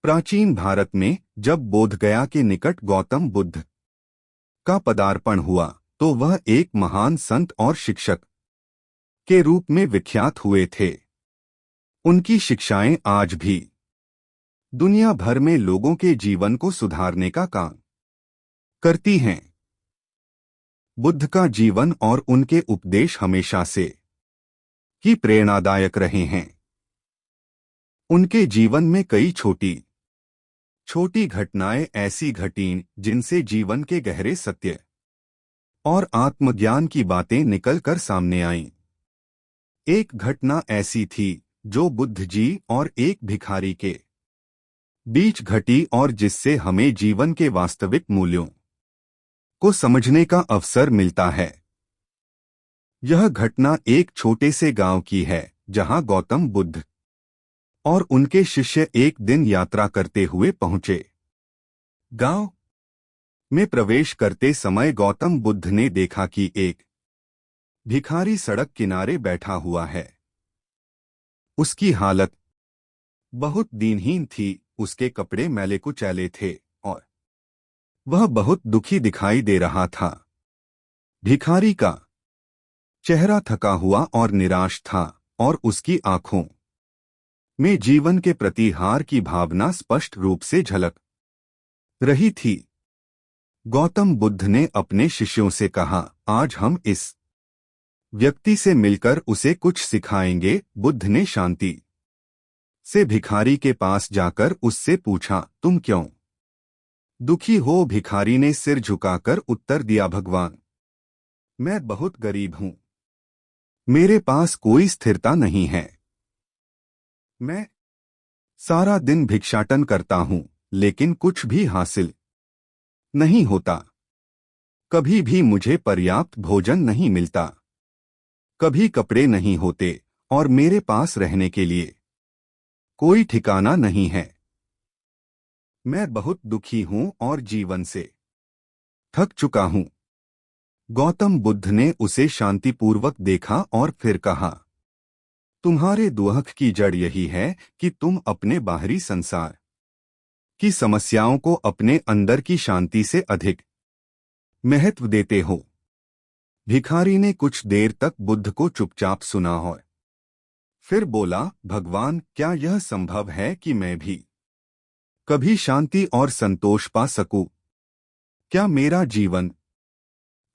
प्राचीन भारत में जब बोधगया के निकट गौतम बुद्ध का पदार्पण हुआ तो वह एक महान संत और शिक्षक के रूप में विख्यात हुए थे। उनकी शिक्षाएं आज भी दुनिया भर में लोगों के जीवन को सुधारने का काम करती हैं। बुद्ध का जीवन और उनके उपदेश हमेशा से ही प्रेरणादायक रहे हैं। उनके जीवन में कई छोटी छोटी घटनाएं ऐसी घटीं जिनसे जीवन के गहरे सत्य और आत्मज्ञान की बातें निकलकर सामने आईं। एक घटना ऐसी थी जो बुद्ध जी और एक भिखारी के बीच घटी और जिससे हमें जीवन के वास्तविक मूल्यों को समझने का अवसर मिलता है। यह घटना एक छोटे से गांव की है जहां गौतम बुद्ध और उनके शिष्य एक दिन यात्रा करते हुए पहुंचे। गांव में प्रवेश करते समय गौतम बुद्ध ने देखा कि एक भिखारी सड़क किनारे बैठा हुआ है। उसकी हालत बहुत दीनहीन थी, उसके कपड़े मैले कुचैले थे और वह बहुत दुखी दिखाई दे रहा था। भिखारी का चेहरा थका हुआ और निराश था और उसकी आंखों में जीवन के प्रति हार की भावना स्पष्ट रूप से झलक रही थी। गौतम बुद्ध ने अपने शिष्यों से कहा, आज हम इस व्यक्ति से मिलकर उसे कुछ सिखाएंगे। बुद्ध ने शांति से भिखारी के पास जाकर उससे पूछा, तुम क्यों दुखी हो? भिखारी ने सिर झुकाकर उत्तर दिया, भगवान, मैं बहुत गरीब हूं, मेरे पास कोई स्थिरता नहीं है। मैं सारा दिन भिक्षाटन करता हूं लेकिन कुछ भी हासिल नहीं होता। कभी भी मुझे पर्याप्त भोजन नहीं मिलता, कभी कपड़े नहीं होते और मेरे पास रहने के लिए कोई ठिकाना नहीं है। मैं बहुत दुखी हूं और जीवन से थक चुका हूं। गौतम बुद्ध ने उसे शांतिपूर्वक देखा और फिर कहा, तुम्हारे दुख की जड़ यही है कि तुम अपने बाहरी संसार की समस्याओं को अपने अंदर की शांति से अधिक महत्व देते हो। भिखारी ने कुछ देर तक बुद्ध को चुपचाप सुना और फिर बोला, भगवान, क्या यह संभव है कि मैं भी कभी शांति और संतोष पा सकूं? क्या मेरा जीवन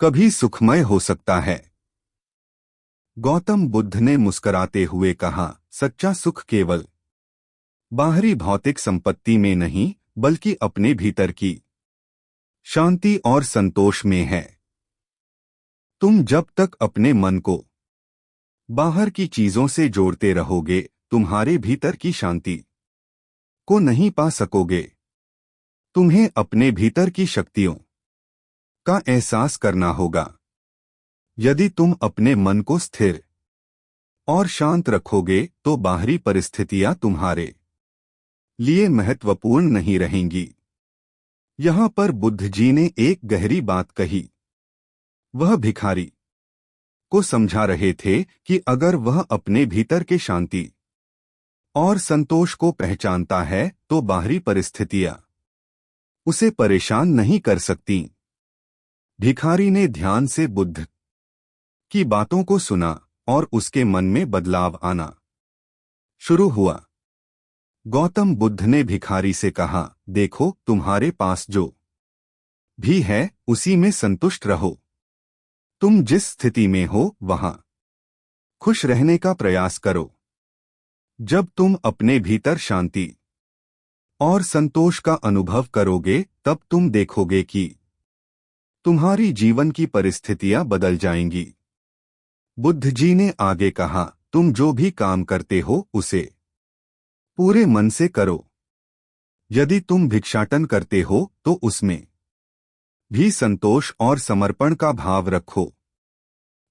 कभी सुखमय हो सकता है? गौतम बुद्ध ने मुस्कुराते हुए कहा, सच्चा सुख केवल बाहरी भौतिक संपत्ति में नहीं बल्कि अपने भीतर की शांति और संतोष में है। तुम जब तक अपने मन को बाहर की चीजों से जोड़ते रहोगे, तुम्हारे भीतर की शांति को नहीं पा सकोगे। तुम्हें अपने भीतर की शक्तियों का एहसास करना होगा। यदि तुम अपने मन को स्थिर और शांत रखोगे तो बाहरी परिस्थितियां तुम्हारे लिए महत्वपूर्ण नहीं रहेंगी। यहां पर बुद्ध जी ने एक गहरी बात कही। वह भिखारी को समझा रहे थे कि अगर वह अपने भीतर के शांति और संतोष को पहचानता है तो बाहरी परिस्थितियां उसे परेशान नहीं कर सकती। भिखारी ने ध्यान से बुद्ध की बातों को सुना और उसके मन में बदलाव आना शुरू हुआ। गौतम बुद्ध ने भिखारी से कहा, देखो, तुम्हारे पास जो भी है उसी में संतुष्ट रहो। तुम जिस स्थिति में हो वहां खुश रहने का प्रयास करो। जब तुम अपने भीतर शांति और संतोष का अनुभव करोगे तब तुम देखोगे कि तुम्हारी जीवन की परिस्थितियां बदल जाएंगी। बुद्ध जी ने आगे कहा, तुम जो भी काम करते हो उसे पूरे मन से करो। यदि तुम भिक्षाटन करते हो तो उसमें भी संतोष और समर्पण का भाव रखो।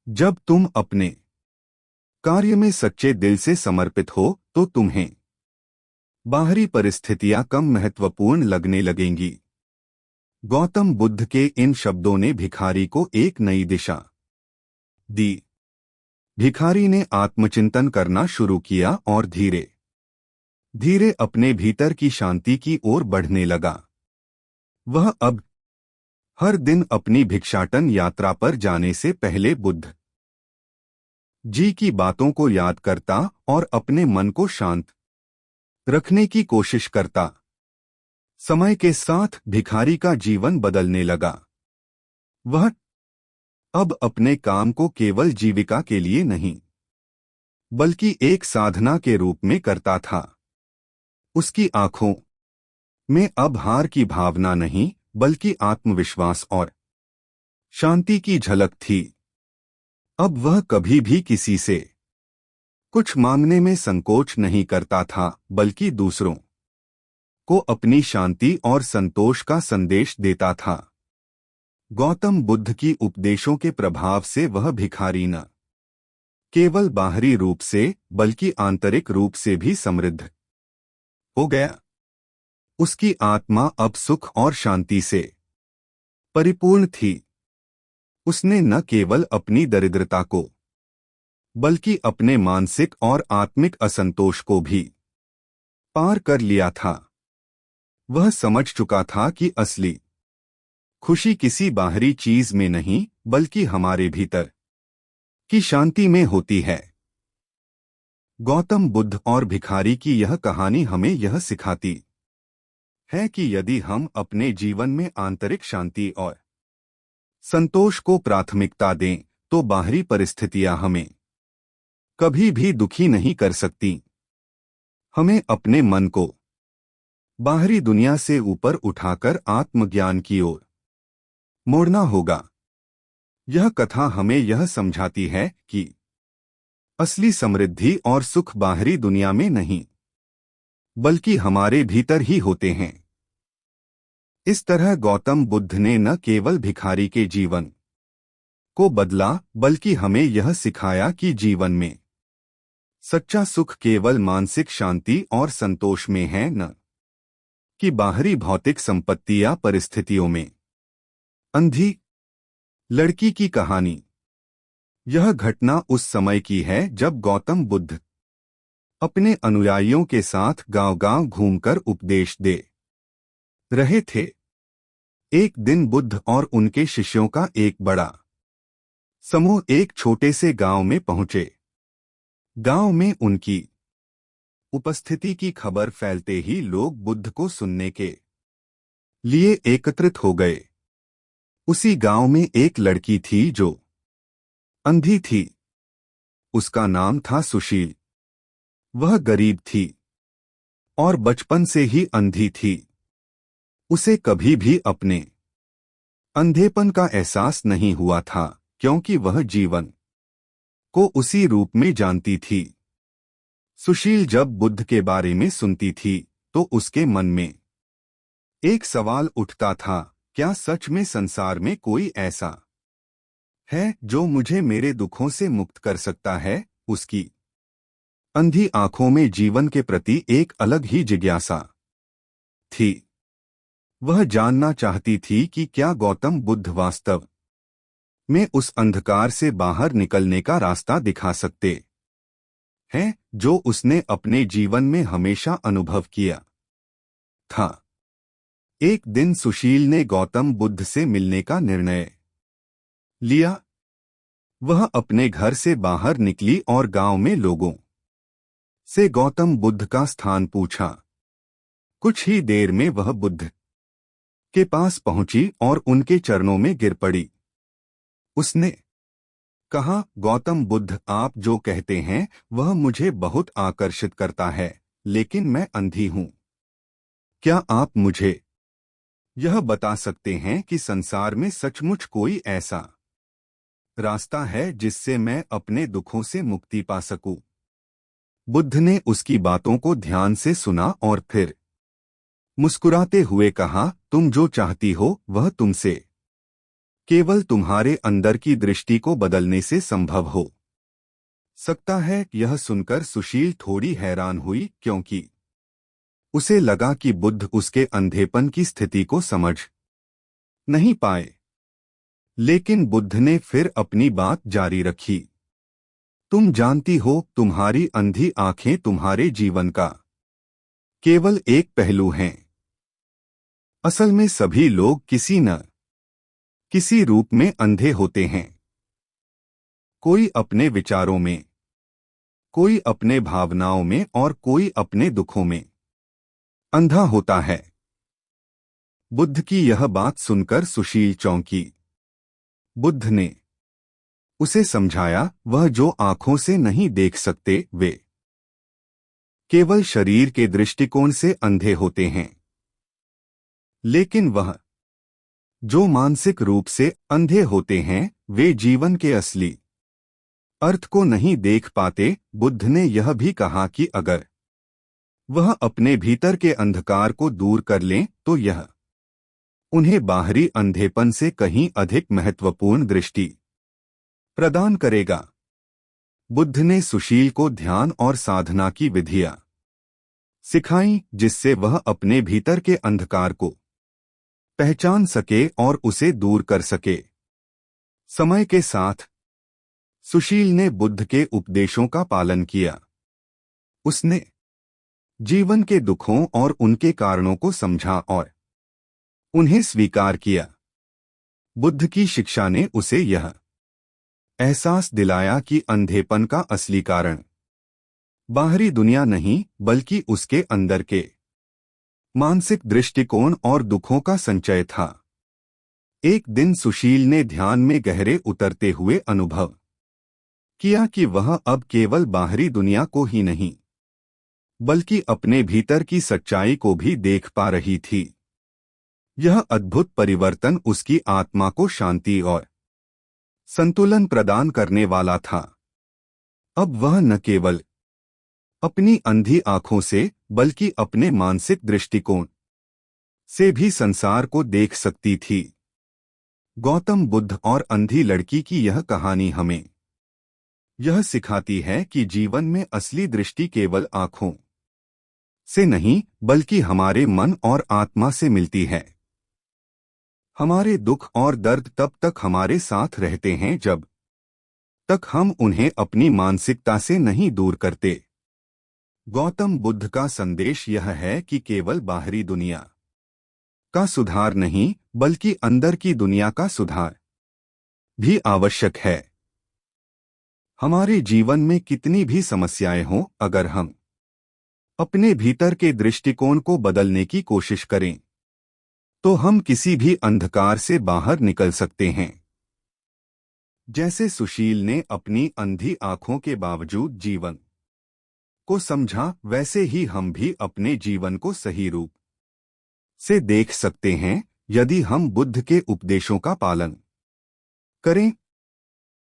जब तुम अपने कार्य में सच्चे दिल से समर्पित हो तो तुम्हें बाहरी परिस्थितियां कम महत्वपूर्ण लगने लगेंगी। गौतम बुद्ध के इन शब्दों ने भिखारी को एक नई दिशा दी। भिखारी ने आत्मचिंतन करना शुरू किया और धीरे धीरे अपने भीतर की शांति की ओर बढ़ने लगा। वह अब हर दिन अपनी भिक्षाटन यात्रा पर जाने से पहले बुद्ध जी की बातों को याद करता और अपने मन को शांत रखने की कोशिश करता। समय के साथ भिखारी का जीवन बदलने लगा। वह अब अपने काम को केवल जीविका के लिए नहीं, बल्कि एक साधना के रूप में करता था। उसकी आंखों में अब हार की भावना नहीं, बल्कि आत्मविश्वास और शांति की झलक थी। अब वह कभी भी किसी से कुछ मांगने में संकोच नहीं करता था, बल्कि दूसरों को अपनी शांति और संतोष का संदेश देता था। गौतम बुद्ध की उपदेशों के प्रभाव से वह भिखारी न केवल बाहरी रूप से, बल्कि आंतरिक रूप से भी समृद्ध हो गया। उसकी आत्मा अब सुख और शांति से परिपूर्ण थी। उसने न केवल अपनी दरिद्रता को, बल्कि अपने मानसिक और आत्मिक असंतोष को भी पार कर लिया था। वह समझ चुका था कि असली खुशी किसी बाहरी चीज में नहीं, बल्कि हमारे भीतर की शांति में होती है। गौतम बुद्ध और भिखारी की यह कहानी हमें यह सिखाती है कि यदि हम अपने जीवन में आंतरिक शांति और संतोष को प्राथमिकता दें, तो बाहरी परिस्थितियां हमें कभी भी दुखी नहीं कर सकती। हमें अपने मन को बाहरी दुनिया से ऊपर उठाकर आत्मज्ञान की ओर मोड़ना होगा। यह कथा हमें यह समझाती है कि असली समृद्धि और सुख बाहरी दुनिया में नहीं, बल्कि हमारे भीतर ही होते हैं। इस तरह गौतम बुद्ध ने न केवल भिखारी के जीवन को बदला, बल्कि हमें यह सिखाया कि जीवन में सच्चा सुख केवल मानसिक शांति और संतोष में है, न कि बाहरी भौतिक संपत्ति या परिस्थितियों में। अंधी लड़की की कहानी। यह घटना उस समय की है जब गौतम बुद्ध अपने अनुयायियों के साथ गांव-गांव घूमकर उपदेश दे रहे थे। एक दिन बुद्ध और उनके शिष्यों का एक बड़ा समूह एक छोटे से गांव में पहुंचे। गांव में उनकी उपस्थिति की खबर फैलते ही लोग बुद्ध को सुनने के लिए एकत्रित हो गए। उसी गांव में एक लड़की थी जो अंधी थी। उसका नाम था सुशील। वह गरीब थी और बचपन से ही अंधी थी। उसे कभी भी अपने अंधेपन का एहसास नहीं हुआ था, क्योंकि वह जीवन को उसी रूप में जानती थी। सुशील जब बुद्ध के बारे में सुनती थी, तो उसके मन में एक सवाल उठता था, क्या सच में संसार में कोई ऐसा है जो मुझे मेरे दुखों से मुक्त कर सकता है? उसकी अंधी आंखों में जीवन के प्रति एक अलग ही जिज्ञासा थी। वह जानना चाहती थी कि क्या गौतम बुद्ध वास्तव में उस अंधकार से बाहर निकलने का रास्ता दिखा सकते हैं, जो उसने अपने जीवन में हमेशा अनुभव किया था। एक दिन सुशील ने गौतम बुद्ध से मिलने का निर्णय लिया। वह अपने घर से बाहर निकली और गांव में लोगों से गौतम बुद्ध का स्थान पूछा। कुछ ही देर में वह बुद्ध के पास पहुंची और उनके चरणों में गिर पड़ी। उसने कहा, गौतम बुद्ध, आप जो कहते हैं वह मुझे बहुत आकर्षित करता है, लेकिन मैं अंधी हूं। क्या आप मुझे यह बता सकते हैं कि संसार में सचमुच कोई ऐसा रास्ता है जिससे मैं अपने दुखों से मुक्ति पा सकूं? बुद्ध ने उसकी बातों को ध्यान से सुना और फिर मुस्कुराते हुए कहा, तुम जो चाहती हो वह तुमसे केवल तुम्हारे अंदर की दृष्टि को बदलने से संभव हो सकता है। यह सुनकर सुशील थोड़ी हैरान हुई, क्योंकि उसे लगा कि बुद्ध उसके अंधेपन की स्थिति को समझ नहीं पाए। लेकिन बुद्ध ने फिर अपनी बात जारी रखी, तुम जानती हो, तुम्हारी अंधी आंखें तुम्हारे जीवन का केवल एक पहलू हैं। असल में सभी लोग किसी न किसी रूप में अंधे होते हैं। कोई अपने विचारों में, कोई अपने भावनाओं में और कोई अपने दुखों में अंधा होता है। बुद्ध की यह बात सुनकर सुशील चौंकी। बुद्ध ने उसे समझाया, वह जो आंखों से नहीं देख सकते वे केवल शरीर के दृष्टिकोण से अंधे होते हैं, लेकिन वह जो मानसिक रूप से अंधे होते हैं वे जीवन के असली अर्थ को नहीं देख पाते। बुद्ध ने यह भी कहा कि अगर वह अपने भीतर के अंधकार को दूर कर लें तो यह उन्हें बाहरी अंधेपन से कहीं अधिक महत्वपूर्ण दृष्टि प्रदान करेगा। बुद्ध ने सुशील को ध्यान और साधना की विधियां सिखाईं, जिससे वह अपने भीतर के अंधकार को पहचान सके और उसे दूर कर सके। समय के साथ सुशील ने बुद्ध के उपदेशों का पालन किया। उसने जीवन के दुखों और उनके कारणों को समझा और उन्हें स्वीकार किया। बुद्ध की शिक्षा ने उसे यह एहसास दिलाया कि अंधेपन का असली कारण बाहरी दुनिया नहीं बल्कि उसके अंदर के मानसिक दृष्टिकोण और दुखों का संचय था। एक दिन सुशील ने ध्यान में गहरे उतरते हुए अनुभव किया कि वह अब केवल बाहरी दुनिया को ही नहीं बल्कि अपने भीतर की सच्चाई को भी देख पा रही थी। यह अद्भुत परिवर्तन उसकी आत्मा को शांति और संतुलन प्रदान करने वाला था। अब वह न केवल अपनी अंधी आंखों से बल्कि अपने मानसिक दृष्टिकोण से भी संसार को देख सकती थी। गौतम बुद्ध और अंधी लड़की की यह कहानी हमें यह सिखाती है कि जीवन में असली दृष्टि केवल आंखों से नहीं बल्कि हमारे मन और आत्मा से मिलती है। हमारे दुख और दर्द तब तक हमारे साथ रहते हैं जब तक हम उन्हें अपनी मानसिकता से नहीं दूर करते। गौतम बुद्ध का संदेश यह है कि केवल बाहरी दुनिया का सुधार नहीं बल्कि अंदर की दुनिया का सुधार भी आवश्यक है। हमारे जीवन में कितनी भी समस्याएं हों, अगर हम अपने भीतर के दृष्टिकोण को बदलने की कोशिश करें तो हम किसी भी अंधकार से बाहर निकल सकते हैं। जैसे सुशील ने अपनी अंधी आंखों के बावजूद जीवन को समझा, वैसे ही हम भी अपने जीवन को सही रूप से देख सकते हैं यदि हम बुद्ध के उपदेशों का पालन करें।